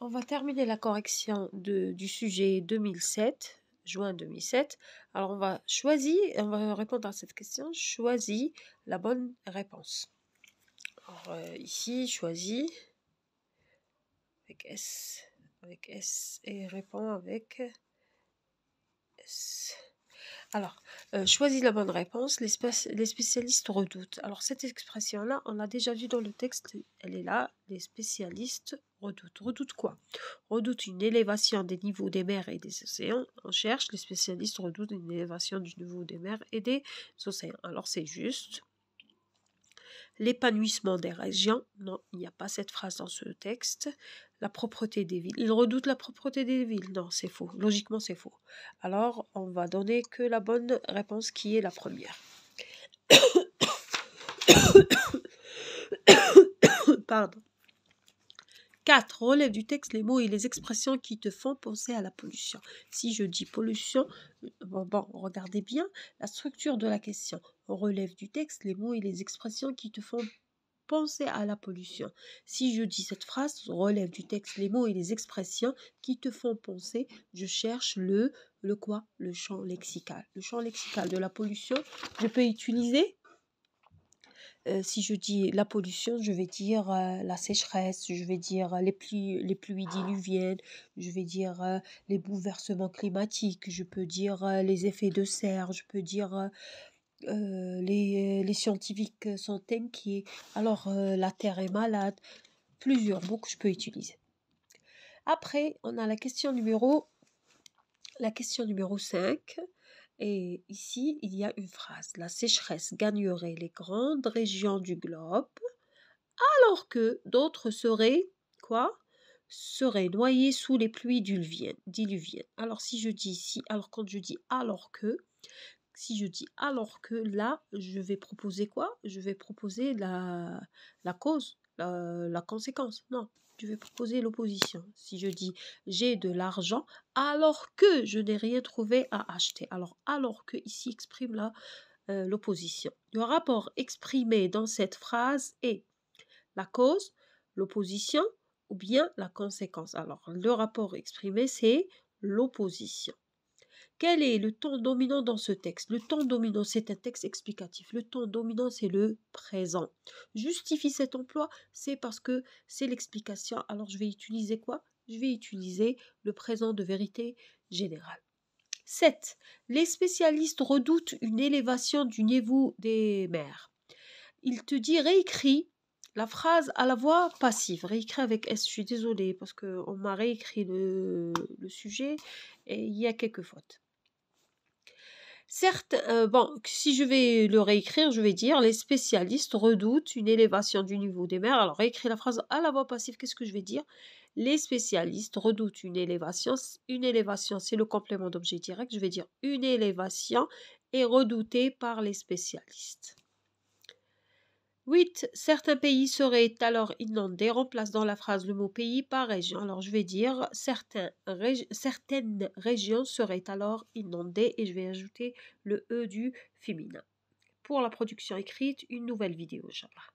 On va terminer la correction du sujet 2007, juin 2007. Alors, on va répondre à cette question. Choisis la bonne réponse. Alors, ici, choisis avec S et répond avec S. Alors, choisis la bonne réponse. Les spécialistes redoutent. Alors, cette expression-là, on l'a déjà vue dans le texte. Elle est là. Les spécialistes redoutent. Redoutent quoi? Redoutent une élévation des niveaux des mers et des océans. On cherche. Les spécialistes redoutent une élévation du niveau des mers et des océans. Alors, c'est juste. L'épanouissement des régions. Non, il n'y a pas cette phrase dans ce texte. La propreté des villes. Ils redoutent la propreté des villes. Non, c'est faux. Logiquement, c'est faux. Alors, on va donner que la bonne réponse qui est la première. Pardon. 4. Relève du texte les mots et les expressions qui te font penser à la pollution. Si je dis pollution, regardez bien la structure de la question. On relève du texte les mots et les expressions qui te font penser à la pollution. Si je dis cette phrase, relève du texte les mots et les expressions qui te font penser, je cherche le quoi? Le champ lexical. Le champ lexical de la pollution, je peux utiliser si je dis la pollution, je vais dire la sécheresse, je vais dire les pluies diluviennes, je vais dire les bouleversements climatiques, je peux dire les effets de serre, je peux dire les scientifiques sont inquiets, alors la Terre est malade, plusieurs mots que je peux utiliser. Après, on a la question numéro 5. Et ici, il y a une phrase. La sécheresse gagnerait les grandes régions du globe, alors que d'autres seraient, seraient noyés sous les pluies diluviennes. Alors, si je dis ici, quand je dis alors que, si je dis alors que, là, je vais proposer quoi? Je vais proposer la cause, la conséquence. Non, je vais proposer l'opposition. Si je dis j'ai de l'argent alors que je n'ai rien trouvé à acheter. Alors que ici exprime l'opposition. Le rapport exprimé dans cette phrase est la cause, l'opposition ou bien la conséquence. Alors, le rapport exprimé, c'est l'opposition. Quel est le ton dominant dans ce texte? Le ton dominant, c'est un texte explicatif. Le ton dominant, c'est le présent. Justifie cet emploi, c'est parce que c'est l'explication. Alors, je vais utiliser quoi? Je vais utiliser le présent de vérité générale. 7. Les spécialistes redoutent une élévation du niveau des mers. Il te dit réécrit la phrase à la voix passive. Réécrit avec S. Je suis désolée parce qu'on m'a réécrit le sujet et il y a quelques fautes. Certes, si je vais le réécrire, je vais dire les spécialistes redoutent une élévation du niveau des mers. Alors, réécrire la phrase à la voix passive, qu'est-ce que je vais dire? Les spécialistes redoutent une élévation. Une élévation, c'est le complément d'objet direct. Je vais dire une élévation est redoutée par les spécialistes. 8. Certains pays seraient alors inondés. Remplace dans la phrase le mot pays par région. Alors, je vais dire certaines régions seraient alors inondées et je vais ajouter le E du féminin. Pour la production écrite, une nouvelle vidéo, Inch'Allah.